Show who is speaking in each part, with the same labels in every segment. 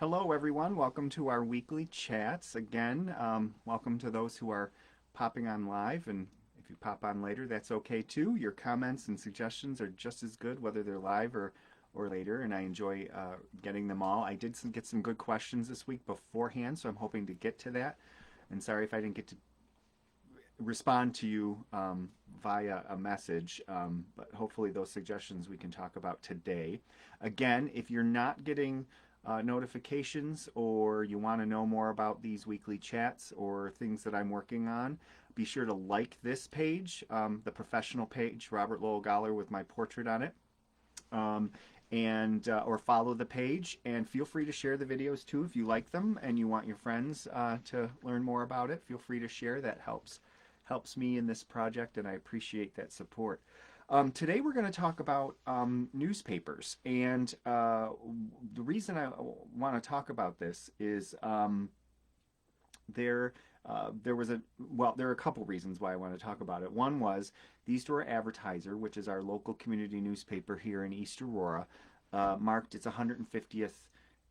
Speaker 1: Hello, everyone. Welcome to our weekly chats. Again, welcome to those who are popping on live. And if you pop on later, that's okay too. Your comments and suggestions are just as good, whether they're live or later. And I enjoy getting them all. I did get some good questions this week beforehand, so I'm hoping to get to that. And sorry if I didn't get to respond to you via a message, but hopefully those suggestions we can talk about today. Again, if you're not getting notifications or you want to know more about these weekly chats or things that I'm working on, be sure to like this page, the professional page, Robert Lowell Goller with my portrait on it. Um, and or follow the page, and feel free to share the videos too if you like them and you want your friends to learn more about it. Feel free to share. That helps me in this project, and I appreciate that support. Today we're going to talk about newspapers, and the reason I want to talk about this is there there was a well, there are a couple reasons why I want to talk about it. One was the East Aurora Advertiser, which is our local community newspaper here in East Aurora, marked its 150th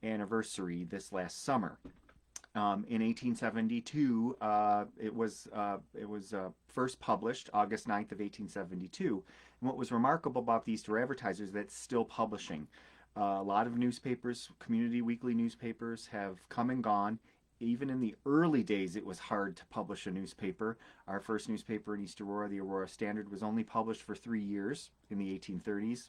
Speaker 1: anniversary this last summer. In 1872, it was first published August 9th of 1872. And what was remarkable about the East Aurora Advertiser is that it's still publishing. A lot of newspapers, community weekly newspapers, have come and gone. Even in the early days, it was hard to publish a newspaper. Our first newspaper in East Aurora, the Aurora Standard, was only published for 3 years in the 1830s.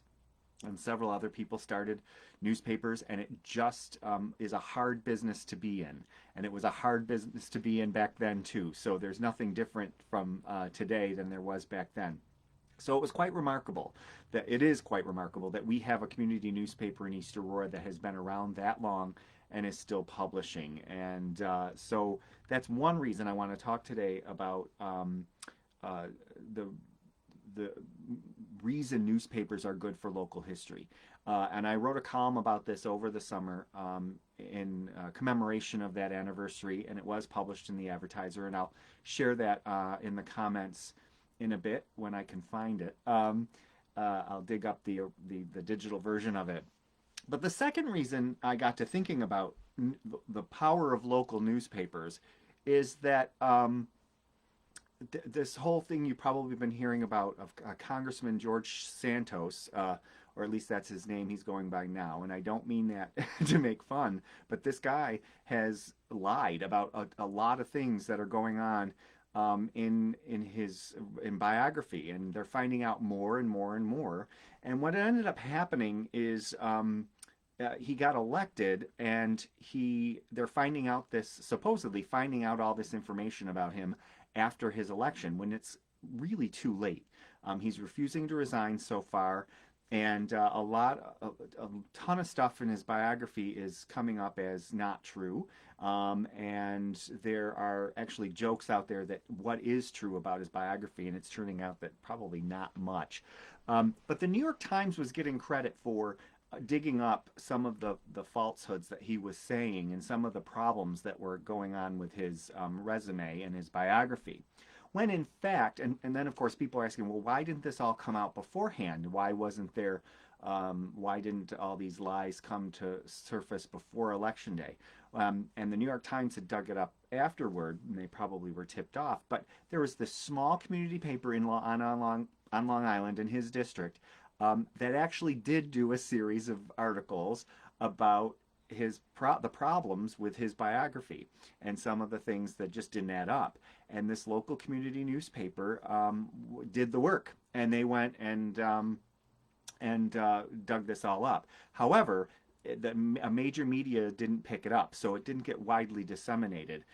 Speaker 1: And several other people started newspapers, and it just is a hard business to be in. And it was a hard business to be in back then, too. So there's nothing different from today than there was back then. So it was quite remarkable that it is quite remarkable that we have a community newspaper in East Aurora that has been around that long and is still publishing. And so that's one reason I want to talk today about uh, the reason newspapers are good for local history. And I wrote a column about this over the summer in commemoration of that anniversary, and it was published in the Advertiser. And I'll share that in the comments in a bit when I can find it. I'll dig up the digital version of it. But the second reason I got to thinking about the power of local newspapers is that this whole thing you've probably been hearing about of Congressman George Santos, or at least that's his name he's going by now. And I don't mean that to make fun, but this guy has lied about a lot of things that are going on in his biography, and they're finding out more and more and more. And what ended up happening is he got elected, and they're finding out this, supposedly finding out all this information about him after his election, when it's really too late. He's refusing to resign so far, and a ton of stuff in his biography is coming up as not true. And there are actually jokes out there that what is true about his biography, and it's turning out that probably not much. But the New York Times was getting credit for digging up some of the falsehoods that he was saying and some of the problems that were going on with his resume and his biography. When in fact, and then of course people are asking, well, why didn't this all come out beforehand? Why didn't all these lies come to surface before Election Day? And the New York Times had dug it up afterward, and they probably were tipped off. But there was this small community paper on Long Island in his district that actually did do a series of articles about the problems with his biography and some of the things that just didn't add up. And this local community newspaper did the work, and they went and dug this all up. However, a major media didn't pick it up, so it didn't get widely disseminated,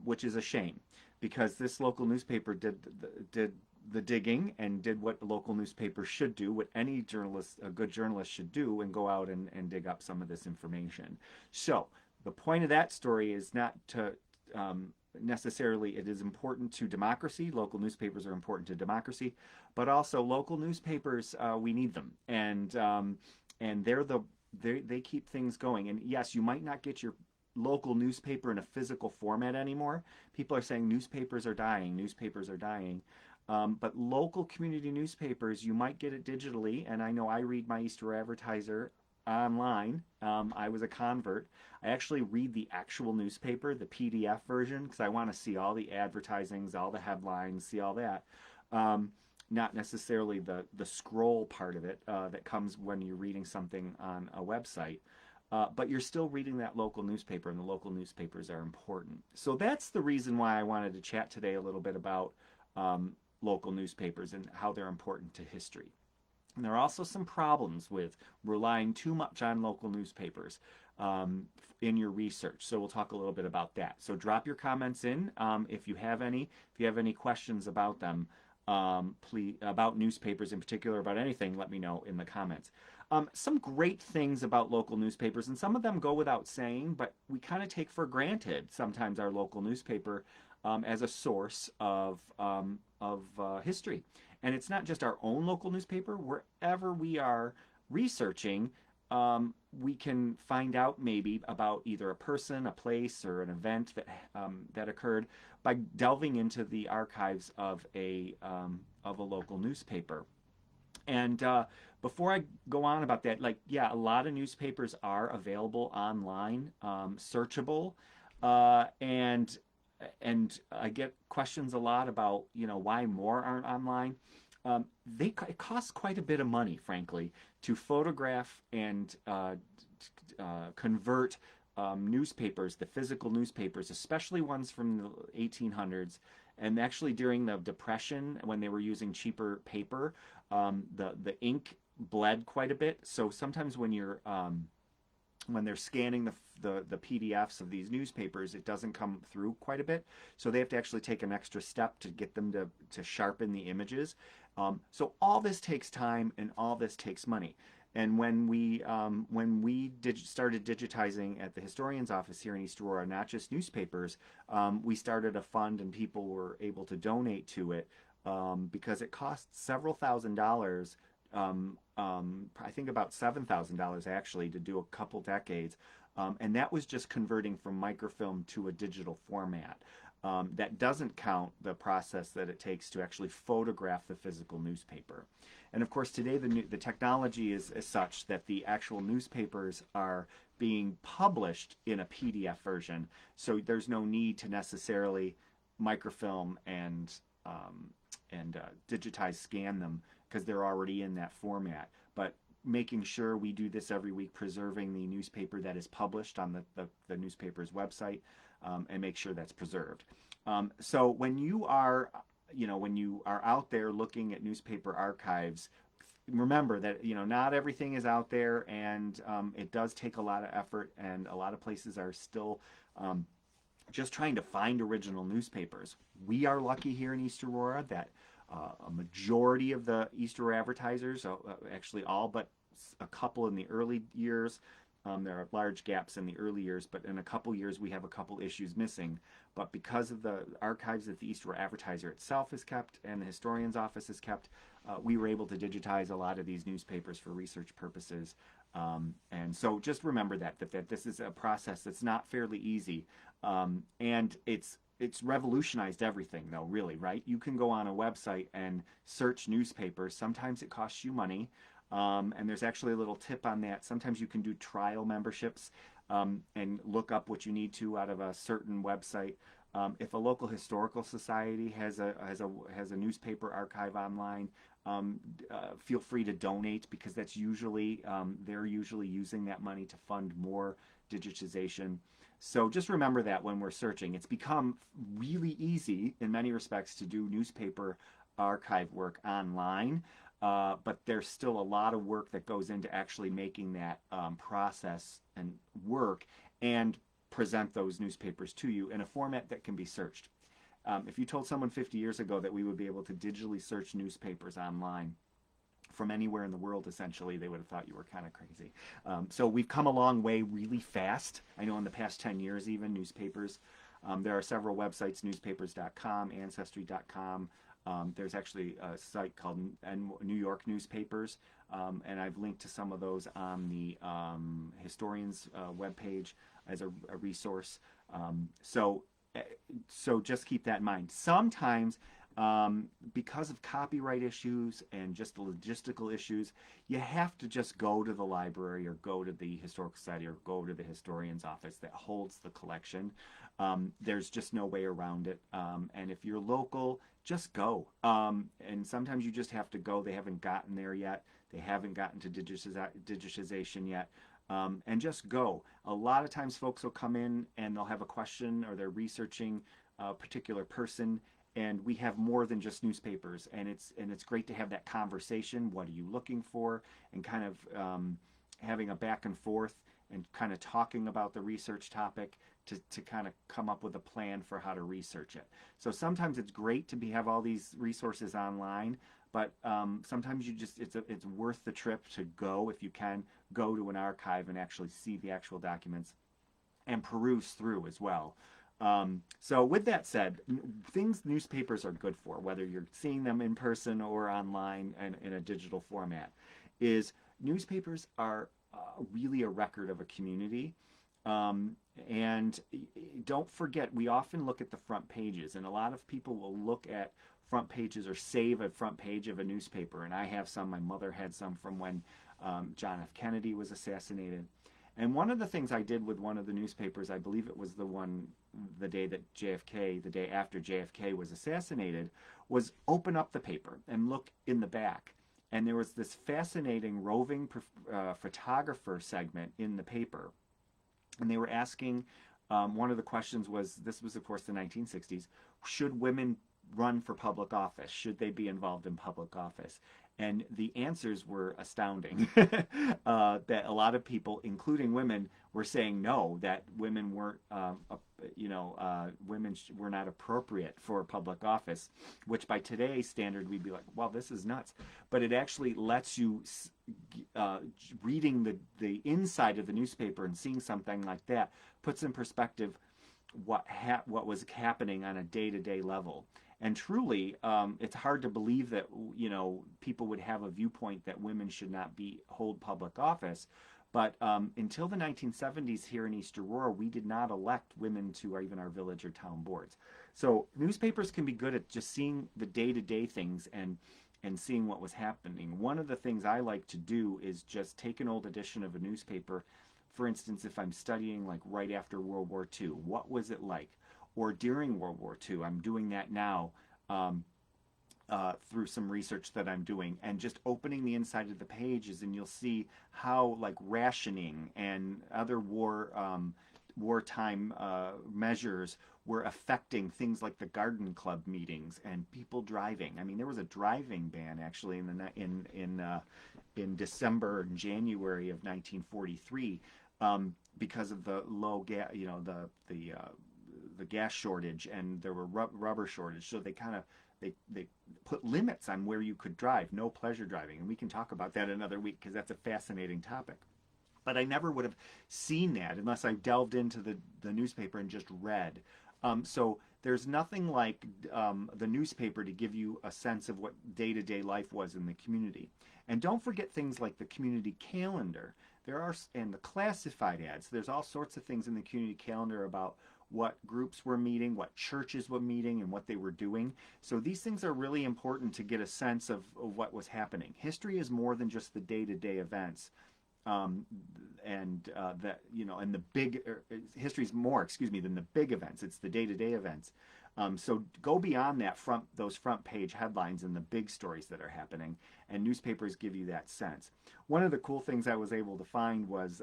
Speaker 1: which is a shame, because this local newspaper did the digging and did what a local newspaper should do, what any journalist, a good journalist, should do, and go out and dig up some of this information. So the point of that story is not to necessarily, it is important to democracy. Local newspapers are important to democracy, but also local newspapers, we need them, and they keep things going. And yes, you might not get your local newspaper in a physical format anymore. People are saying newspapers are dying. Newspapers are dying. But local community newspapers, you might get it digitally, and I know I read my East Aurora Advertiser online. I was a convert. I actually read the actual newspaper, the PDF version, because I want to see all the advertisings, all the headlines, see all that. Um, Not necessarily the scroll part of it that comes when you're reading something on a website. But you're still reading that local newspaper, and the local newspapers are important. So that's the reason why I wanted to chat today a little bit about um, local newspapers and how they're important to history. And there are also some problems with relying too much on local newspapers um, in your research. So we'll talk a little bit about that. So drop your comments in if you have any. If you have any questions about them, please about newspapers in particular, about anything, let me know in the comments. Some great things about local newspapers, and some of them go without saying, but we kind of take for granted sometimes our local newspaper as a source of history. And it's not just our own local newspaper. Wherever we are researching, we can find out maybe about either a person, a place, or an event that occurred by delving into the archives of a local newspaper. And before I go on about that, like, yeah, a lot of newspapers are available online, searchable, and I get questions a lot about why more aren't online. It costs quite a bit of money, frankly, to photograph and convert newspapers, the physical newspapers, especially ones from the 1800s, and actually during the Depression when they were using cheaper paper, the ink bled quite a bit. So sometimes when they're scanning the PDFs of these newspapers, it doesn't come through quite a bit. So they have to actually take an extra step to get them to sharpen the images. So all this takes time and all this takes money. And when we started digitizing at the historian's office here in East Aurora, not just newspapers, we started a fund and people were able to donate to it because it costs several $1,000s. I think about $7,000 actually to do a couple decades, and that was just converting from microfilm to a digital format. That doesn't count the process that it takes to actually photograph the physical newspaper. And of course, today the technology is such that the actual newspapers are being published in a PDF version, so there's no need to necessarily microfilm and digitize scan them because they're already in that format. But making sure we do this every week, preserving the newspaper that is published on the newspaper's website, and make sure that's preserved. So when you are out there looking at newspaper archives, remember that not everything is out there, and it does take a lot of effort, and a lot of places are still just trying to find original newspapers. We are lucky here in East Aurora that a majority of the East Aurora advertisers, actually all but a couple in the early years, there are large gaps in the early years, but in a couple years we have a couple issues missing. But because of the archives that the East Aurora Advertiser itself has kept and the historian's office has kept, we were able to digitize a lot of these newspapers for research purposes. And so just remember that this is a process that's not fairly easy, and it's revolutionized everything, though, really, right? You can go on a website and search newspapers. Sometimes it costs you money. And there's actually a little tip on that. Sometimes you can do trial memberships and look up what you need to out of a certain website. If a local historical society has a newspaper archive online, feel free to donate, because that's usually they're usually using that money to fund more digitization. So just remember that when we're searching. It's become really easy in many respects to do newspaper archive work online. But there's still a lot of work that goes into actually making that process and work and present those newspapers to you in a format that can be searched. If you told someone 50 years ago that we would be able to digitally search newspapers online from anywhere in the world, essentially, they would have thought you were kind of crazy. So we've come a long way really fast. I know in the past 10 years, even newspapers, there are several websites, newspapers.com, ancestry.com. There's actually a site called New York Newspapers, and I've linked to some of those on the historian's webpage as a resource. So just keep that in mind. Sometimes because of copyright issues and just the logistical issues, you have to just go to the library or go to the historical society or go to the historian's office that holds the collection. There's just no way around it. And if you're local, just go. And sometimes you just have to go. They haven't gotten there yet. They haven't gotten to digitization yet. And just go. A lot of times folks will come in and they'll have a question or they're researching a particular person, and we have more than just newspapers, and it's great to have that conversation. What are you looking for? And kind of having a back and forth and kind of talking about the research topic to kind of come up with a plan for how to research it. So sometimes it's great to have all these resources online, but sometimes it's worth the trip to go, if you can, go to an archive and actually see the actual documents and peruse through as well. So with that said, things newspapers are good for, whether you're seeing them in person or online and in a digital format, is newspapers are really a record of a community. And don't forget, we often look at the front pages, and a lot of people will look at front pages or save a front page of a newspaper. And I have some, my mother had some from when John F. Kennedy was assassinated. And one of the things I did with one of the newspapers, I believe it was the day after JFK was assassinated, was open up the paper and look in the back. And there was this fascinating roving photographer segment in the paper. And they were asking, one of the questions was, this was of course the 1960s, should women run for public office? Should they be involved in public office? And the answers were astounding. That a lot of people, including women, were saying no, that women weren't, women were not appropriate for public office, which by today's standard, we'd be like, well, this is nuts. But it actually lets you, reading the inside of the newspaper and seeing something like that, puts in perspective what was happening on a day-to-day level. And truly, it's hard to believe that, people would have a viewpoint that women should not hold public office. But until the 1970s here in East Aurora, we did not elect women to even our village or town boards. So newspapers can be good at just seeing the day-to-day things and seeing what was happening. One of the things I like to do is just take an old edition of a newspaper. For instance, if I'm studying like right after World War II, what was it like? Or during World War II. I'm doing that now through some research that I'm doing, and just opening the inside of the pages, and you'll see how like rationing and other wartime measures were affecting things like the garden club meetings and people driving. I mean, there was a driving ban actually in December and January of 1943 because of the low gas, the gas shortage, and there were rubber shortage. So they put limits on where you could drive, no pleasure driving. And we can talk about that another week because that's a fascinating topic. But I never would have seen that unless I delved into the newspaper and just read. So there's nothing like the newspaper to give you a sense of what day-to-day life was in the community. And don't forget things like the community calendar. And the classified ads. There's all sorts of things in the community calendar about what groups were meeting, what churches were meeting, and what they were doing. So these things are really important to get a sense of what was happening. History is more than just the day-to-day events. And the big history is more, than the big events. It's the day-to-day events. So go beyond those front page headlines and the big stories that are happening, and newspapers give you that sense. One of the cool things I was able to find was,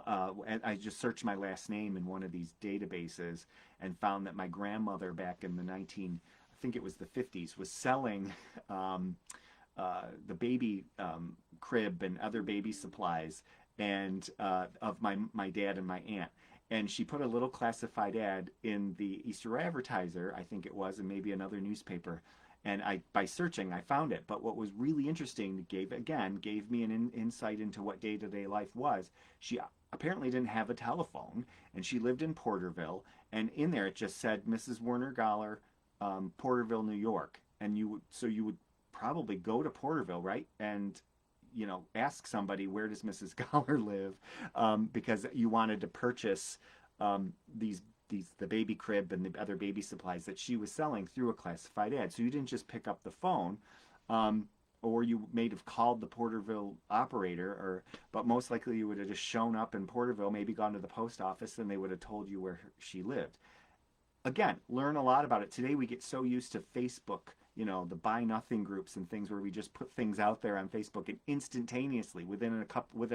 Speaker 1: I just searched my last name in one of these databases and found that my grandmother back in the I think it was the 50s, was selling the baby crib and other baby supplies and of my dad and my aunt. And she put a little classified ad in the East Aurora Advertiser, I think it was, and maybe another newspaper. And by searching, I found it. But what was really interesting, gave me an insight into what day-to-day life was. She apparently didn't have a telephone, and she lived in Porterville. And in there, it just said Mrs. Werner Galler, Porterville, New York. And you would probably go to Porterville, right? And ask somebody, where does Mrs. Galler live? Because you wanted to purchase these the baby crib and the other baby supplies that she was selling through a classified ad. So you didn't just pick up the phone, um, or you may have called the Porterville operator, but most likely you would have just shown up in Porterville, maybe gone to the post office, and they would have told you where she lived. Again, learn a lot about it. Today we get so used to Facebook, the buy nothing groups and things where we just put things out there on Facebook and instantaneously within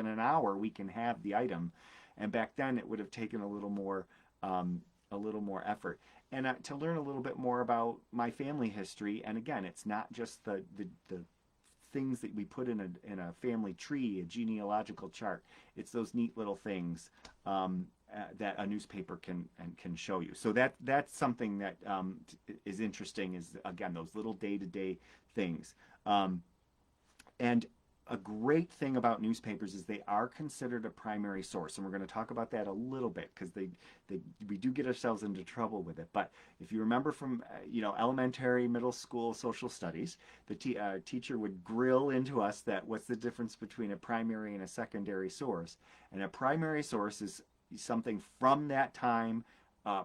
Speaker 1: an hour we can have the item. And back then it would have taken a little more effort. And to learn a little bit more about my family history, and again, it's not just the things that we put in a family tree, a genealogical chart. It's those neat little things that a newspaper can show you. So that's something that is interesting. Is again those little day-to-day things. And a great thing about newspapers is they are considered a primary source, and we're going to talk about that a little bit because we do get ourselves into trouble with it. But if you remember from elementary, middle school social studies, the teacher would grill into us that what's the difference between a primary and a secondary source, and a primary source is something from that time,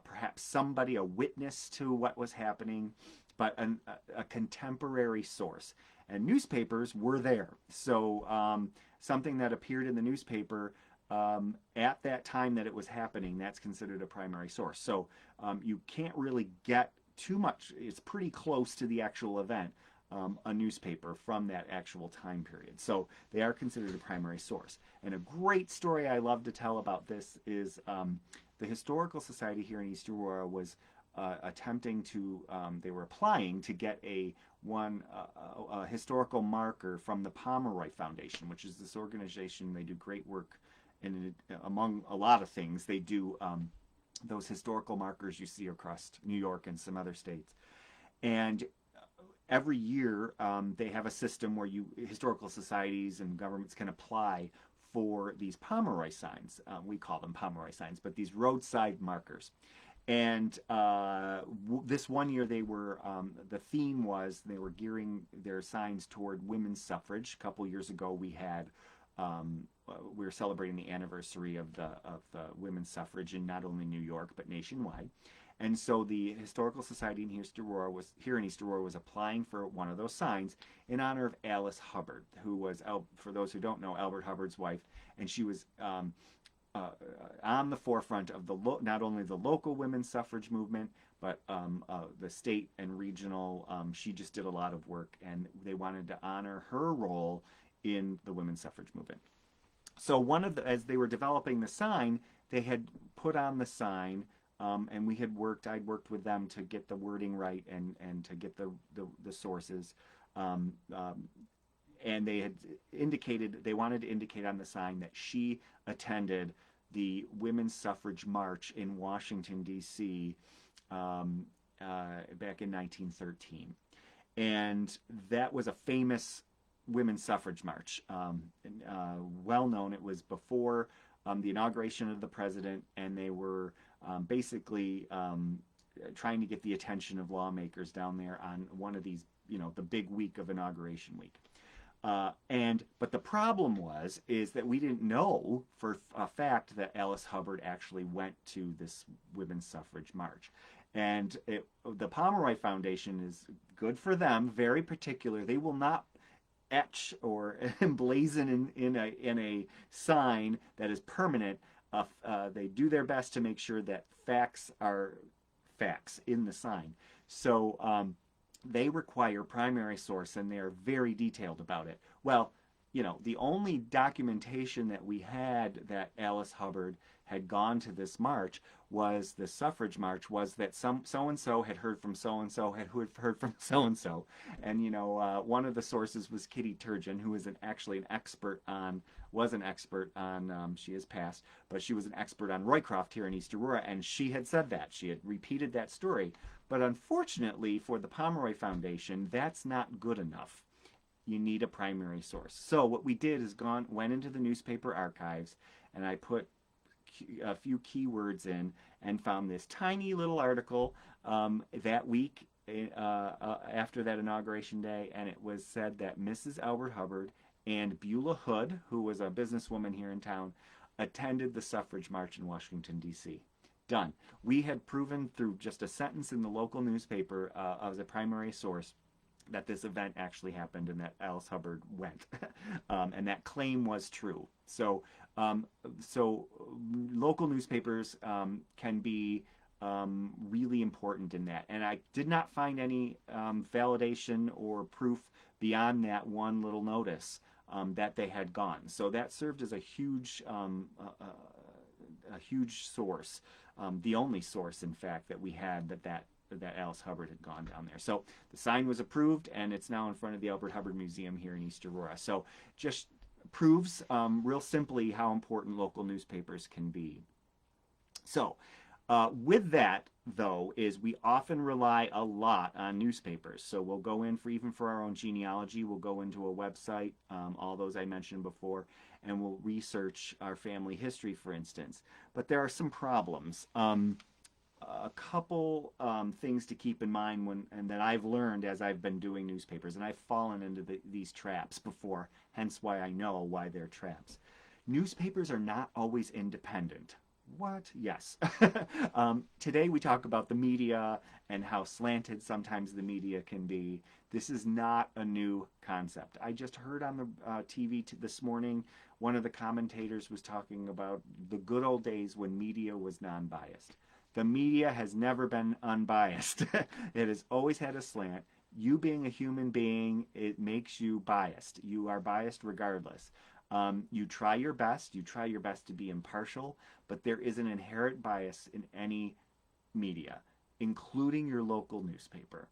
Speaker 1: perhaps a witness to what was happening, but a contemporary source. And newspapers were there. So something that appeared in the newspaper at that time that it was happening, that's considered a primary source. So you can't really get too much. It's pretty close to the actual event, a newspaper from that actual time period. So they are considered a primary source. And a great story I love to tell about this is the Historical Society here in East Aurora was they were applying to get a historical marker from the Pomeroy Foundation, which is this organization. They do great work, and among a lot of things, they do those historical markers you see across New York and some other states. And every year, they have a system where historical societies and governments can apply for these Pomeroy signs. We call them Pomeroy signs, but these roadside markers. And this one year, the theme was they were gearing their signs toward women's suffrage. A couple years ago, we were celebrating the anniversary of the women's suffrage in not only New York but nationwide. And so the Historical Society in East Aurora was applying for one of those signs in honor of Alice Hubbard, who was, for those who don't know, Albert Hubbard's wife, and she was on the forefront of not only the local women's suffrage movement, but the state and regional. She just did a lot of work, and they wanted to honor her role in the women's suffrage movement. So as they were developing the sign, they had put on the sign, and I'd worked with them to get the wording right and to get the sources. And they wanted to indicate on the sign that she attended the women's suffrage march in Washington, D.C. Back in 1913. And that was a famous women's suffrage march. Well known. It was before the inauguration of the president, and they were basically trying to get the attention of lawmakers down there on one of these, the big week of Inauguration Week. But the problem is that we didn't know for a fact that Alice Hubbard actually went to this women's suffrage march. And the Pomeroy Foundation is good for them, very particular. They will not etch or emblazon in a sign that is permanent. They do their best to make sure that facts are facts in the sign. So they require primary source, and they are very detailed about it. Well, the only documentation that we had that Alice Hubbard had gone to this march was the suffrage march, was that so-and-so had heard from so-and-so had heard from so-and-so. And, one of the sources was Kitty Turgeon, who was actually an expert on, she has passed, but she was an expert on Roycroft here in East Aurora, and she had said that. She had repeated that story. But unfortunately for the Pomeroy Foundation, that's not good enough. You need a primary source. So what we did is went into the newspaper archives, and I put a few keywords in and found this tiny little article that week after that inauguration day, and it was said that Mrs. Albert Hubbard and Beulah Hood, who was a businesswoman here in town, attended the suffrage march in Washington, D.C. Done. We had proven through just a sentence in the local newspaper as a primary source that this event actually happened and that Alice Hubbard went, and that claim was true. So local newspapers can be really important in that. And I did not find any validation or proof beyond that one little notice that they had gone. So that served as a huge source, the only source, in fact, that we had that Alice Hubbard had gone down there. So the sign was approved, and it's now in front of the Albert Hubbard Museum here in East Aurora. So just proves real simply how important local newspapers can be. So with that, though, is we often rely a lot on newspapers. So we'll go in even for our own genealogy, we'll go into a website, all those I mentioned before, and we'll research our family history, for instance. But there are some problems. A couple things to keep in mind and that I've learned as I've been doing newspapers, and I've fallen into these traps before, hence why I know why they're traps. Newspapers are not always independent. What? Yes. Today we talk about the media and how slanted sometimes the media can be. This is not a new concept. I just heard on the TV this morning, one of the commentators was talking about the good old days when media was non-biased. The media has never been unbiased. It has always had a slant. You being a human being, it makes you biased. You are biased regardless. You try your best. You try your best to be impartial, but there is an inherent bias in any media, including your local newspaper.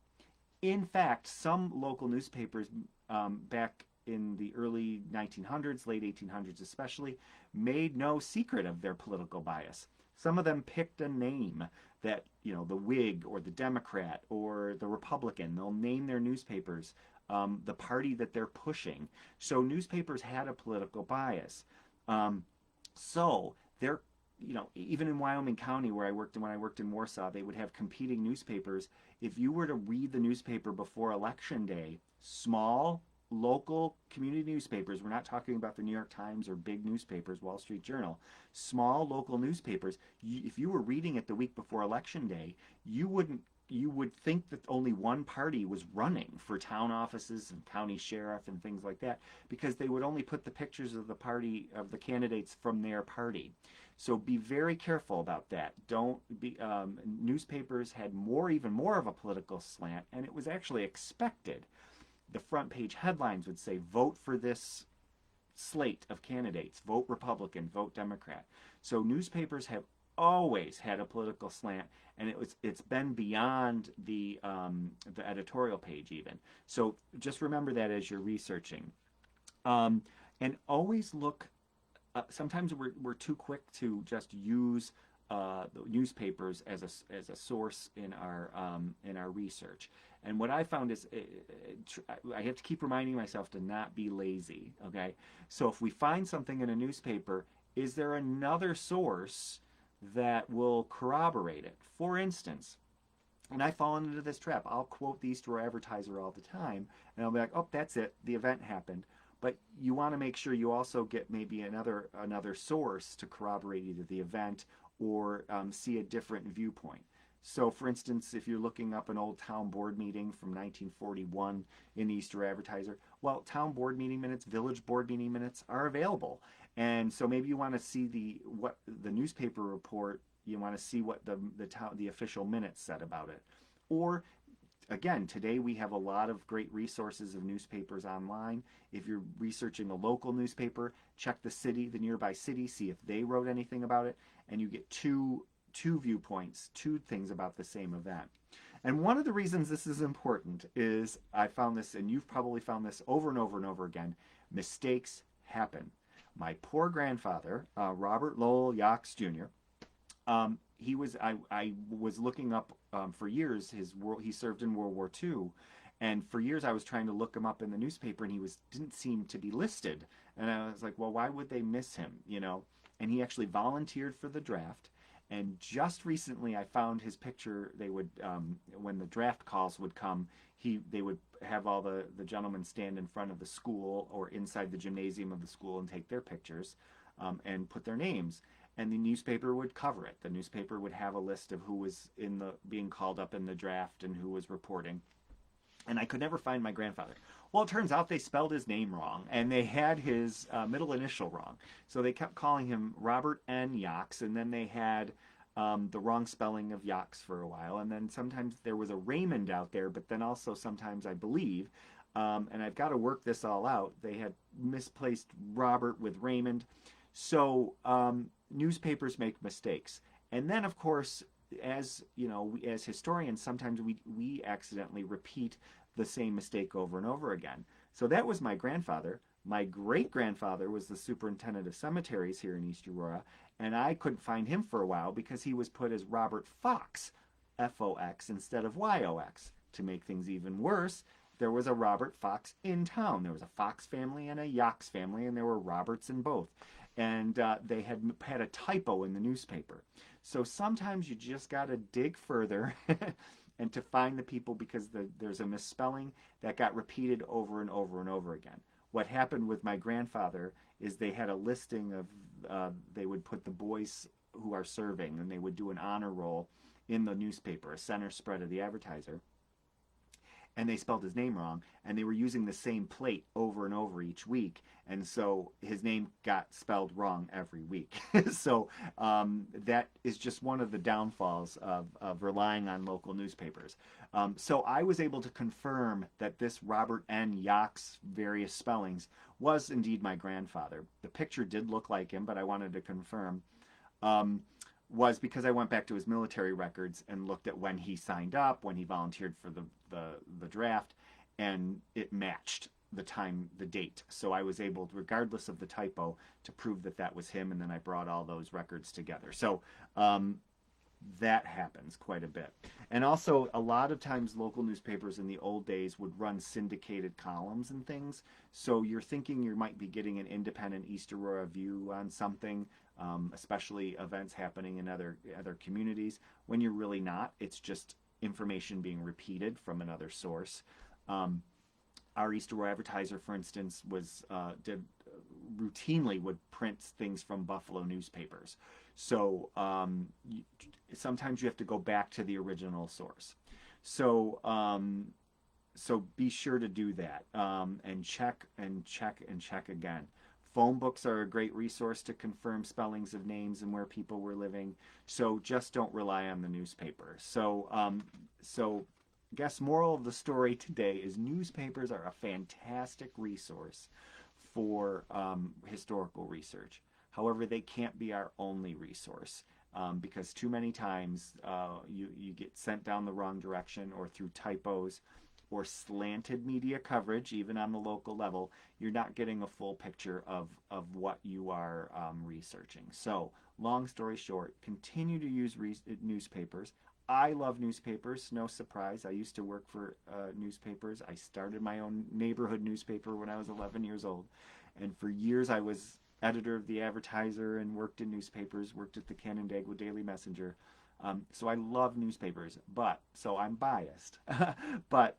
Speaker 1: In fact, some local newspapers back in the early 1900s, late 1800s especially, made no secret of their political bias. Some of them picked a name that, the Whig or the Democrat or the Republican. They'll name their newspapers the party that they're pushing. So newspapers had a political bias. So they're, even in Wyoming County where I worked, and when I worked in Warsaw, they would have competing newspapers. If you were to read the newspaper before Election Day, small local community newspapers, we're not talking about the New York Times or big newspapers, Wall Street Journal, small local newspapers, if you were reading it the week before Election Day, you would think that only one party was running for town offices and county sheriff and things like that, because they would only put the pictures of the candidates from their party. So be very careful about that. Newspapers had even more of a political slant, and it was actually expected. The front page headlines would say, vote for this slate of candidates, vote Republican, vote Democrat. So newspapers have always had a political slant, and it's been beyond the editorial page even. So just remember that as you're researching, and always look. Sometimes we're too quick to just use the newspapers as a source in our research. And what I found is I have to keep reminding myself to not be lazy. Okay, so if we find something in a newspaper, is there another source that will corroborate it? For instance, and I've fallen into this trap. I'll quote the East Aurora Advertiser all the time, and I'll be like, "Oh, that's it. The event happened." But you want to make sure you also get maybe another source to corroborate either the event or see a different viewpoint. So, for instance, if you're looking up an old town board meeting from 1941 in the East Aurora Advertiser, well, town board meeting minutes, village board meeting minutes are available. And so maybe you want to see what the newspaper report. You want to see what the official minutes said about it. Or again, today we have a lot of great resources of newspapers online. If you're researching a local newspaper, check the nearby city, see if they wrote anything about it, and you get two viewpoints, two things about the same event. And one of the reasons this is important is I found this, and you've probably found this over and over and over again, mistakes happen. My poor grandfather, Robert Lowell Yox Jr., I was looking up for years he served in World War II, and for years I was trying to look him up in the newspaper, and he didn't seem to be listed. And I was like, well, why would they miss him? And he actually volunteered for the draft. And just recently I found his picture. They would, when the draft calls would come, they would have all the gentlemen stand in front of the school or inside the gymnasium of the school and take their pictures and put their names. and the newspaper would cover it. The newspaper would have a list of who was in the being called up in the draft and who was reporting. And I could never find my grandfather. Well, it turns out they spelled his name wrong, and they had his middle initial wrong. So they kept calling him Robert N. Yox, and then they had the wrong spelling of Yox for a while. And then sometimes there was a Raymond out there, but then also sometimes I believe, and I've got to work this all out, they had misplaced Robert with Raymond. So newspapers make mistakes. And then, of course, as you know, as historians, sometimes we accidentally repeat the same mistake over and over again. So that was my grandfather. My great grandfather was the superintendent of cemeteries here in East Aurora, and I couldn't find him for a while because he was put as Robert Fox, Fox, instead of Yox. To make things even worse, there was a Robert Fox in town. There was a Fox family and a Yox family, and there were Roberts in both. And they had a typo in the newspaper. So sometimes you just got to dig further and to find the people, because there's a misspelling that got repeated over and over and over again. What happened with my grandfather is they had a listing of, they would put the boys who are serving, and they would do an honor roll in the newspaper, a center spread of the Advertiser. And they spelled his name wrong, and they were using the same plate over and over each week, and so his name got spelled wrong every week. So that is just one of the downfalls of relying on local newspapers. So I was able to confirm that this Robert N. Yox, various spellings, was indeed my grandfather. The picture did look like him, but I wanted to confirm. Was because I went back to his military records and looked at when he signed up, when he volunteered for the draft, and it matched the time, the date. So I was able, regardless of the typo, to prove that that was him, and then I brought all those records together. So that happens quite a bit. And also, a lot of times local newspapers in the old days would run syndicated columns and things. So you're thinking you might be getting an independent East Aurora view on something, especially events happening in other communities, when you're really not. It's just information being repeated from another source. Our East Aurora Advertiser, for instance, routinely would print things from Buffalo newspapers. So sometimes you have to go back to the original source. So so be sure to do that, and check again. Phone books are a great resource to confirm spellings of names and where people were living. So just don't rely on the newspaper. So I guess moral of the story today is newspapers are a fantastic resource for historical research. However, they can't be our only resource, because too many times you get sent down the wrong direction, or through typos or slanted media coverage, even on the local level, you're not getting a full picture of what you are researching. So, long story short, continue to use newspapers. I love newspapers, no surprise. I used to work for newspapers. I started my own neighborhood newspaper when I was 11 years old. And for years I was editor of the Advertiser and worked in newspapers, worked at the Canandaigua Daily Messenger. So I love newspapers, so I'm biased. But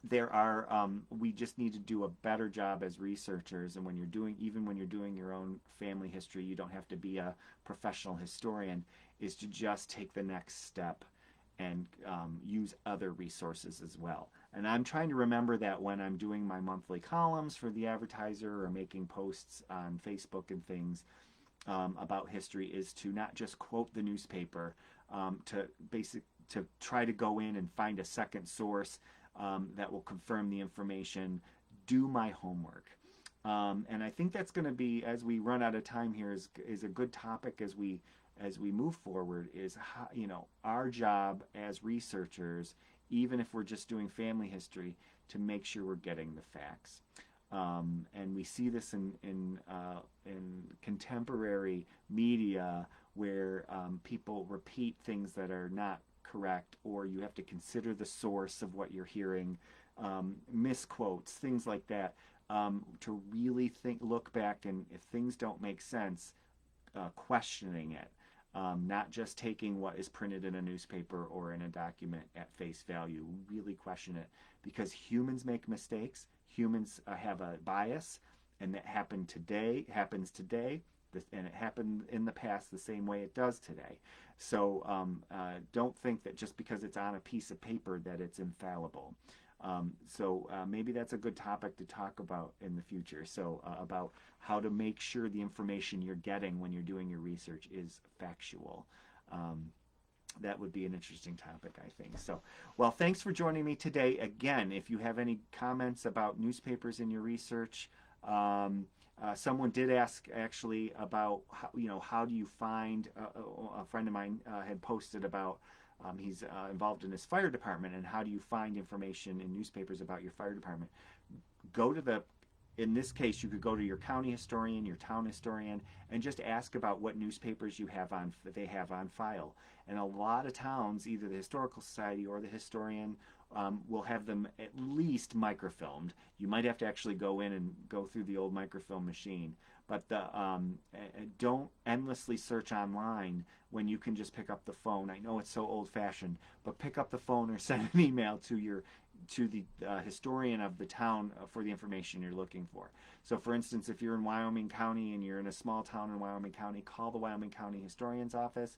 Speaker 1: there are, we just need to do a better job as researchers. And even when you're doing your own family history, you don't have to be a professional historian, is to just take the next step and use other resources as well. And I'm trying to remember that when I'm doing my monthly columns for the Advertiser or making posts on Facebook and things about history, is to not just quote the newspaper, to try to go in and find a second source that will confirm the information, do my homework. And I think that's going to be, as we run out of time here, is a good topic as we move forward, is how, our job as researchers, even if we're just doing family history, to make sure we're getting the facts. And we see this in contemporary media, where people repeat things that are not correct, or you have to consider the source of what you're hearing, misquotes, things like that, to really look back, and if things don't make sense, questioning it, not just taking what is printed in a newspaper or in a document at face value. Really question it, because humans make mistakes. Humans have a bias, and that happens today, and it happened in the past the same way it does today. So don't think that just because it's on a piece of paper that it's infallible. So maybe that's a good topic to talk about in the future. So about how to make sure the information you're getting when you're doing your research is factual. That would be an interesting topic, I think. So, well, thanks for joining me today. Again, if you have any comments about newspapers in your research, someone did ask actually about how do you find a friend of mine had posted about he's involved in his fire department, and how do you find information in newspapers about your fire department? Go to in this case, you could go to your county historian, your town historian, and just ask about what newspapers they have on file. And a lot of towns, either the historical society or the historian, will have them at least microfilmed. You might have to actually go in and go through the old microfilm machine, but don't endlessly search online when you can just pick up the phone. I know it's so old-fashioned, but pick up the phone or send an email to the historian of the town for the information you're looking for. So for instance, if you're in Wyoming County and you're in a small town in Wyoming County, call the Wyoming County Historian's Office.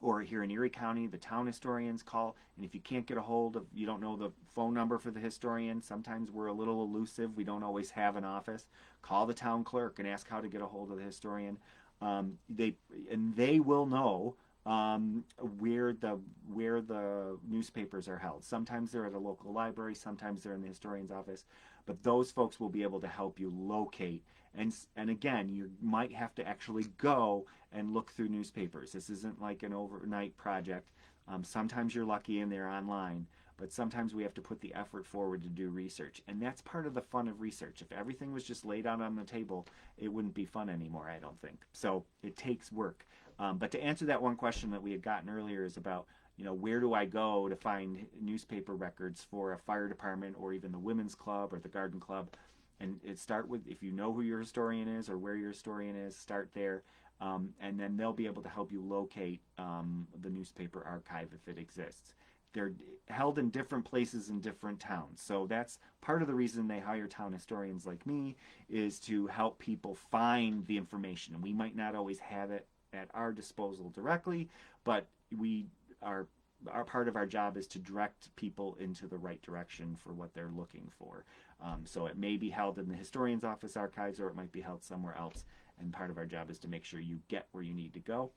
Speaker 1: Or here in Erie County, the town historians call. And if you can't get a hold of, you don't know the phone number for the historian, sometimes we're a little elusive, we don't always have an office, call the town clerk and ask how to get a hold of the historian. They will know where the newspapers are held. Sometimes they're at a local library, sometimes they're in the historian's office, but those folks will be able to help you locate. And again, you might have to actually go and look through newspapers. This isn't like an overnight project. Sometimes you're lucky and they're online, but sometimes we have to put the effort forward to do research. And that's part of the fun of research. If everything was just laid out on the table, it wouldn't be fun anymore, I don't think. So it takes work. But to answer that one question that we had gotten earlier is about, where do I go to find newspaper records for a fire department or even the women's club or the garden club? And start with, if you know who your historian is or where your historian is, start there. And then they'll be able to help you locate the newspaper archive if it exists. They're held in different places in different towns. So that's part of the reason they hire town historians like me, is to help people find the information. And we might not always have it at our disposal directly, but our part of our job is to direct people into the right direction for what they're looking for. So it may be held in the historian's office archives, or it might be held somewhere else. And part of our job is to make sure you get where you need to go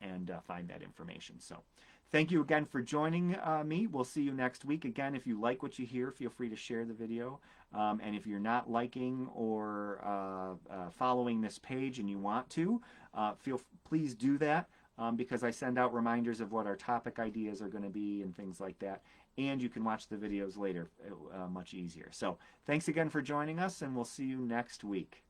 Speaker 1: and find that information. So thank you again for joining me. We'll see you next week. Again, if you like what you hear, feel free to share the video. And if you're not liking or following this page and you want to, please do that. Because I send out reminders of what our topic ideas are going to be and things like that. And you can watch the videos later much easier. So thanks again for joining us, and we'll see you next week.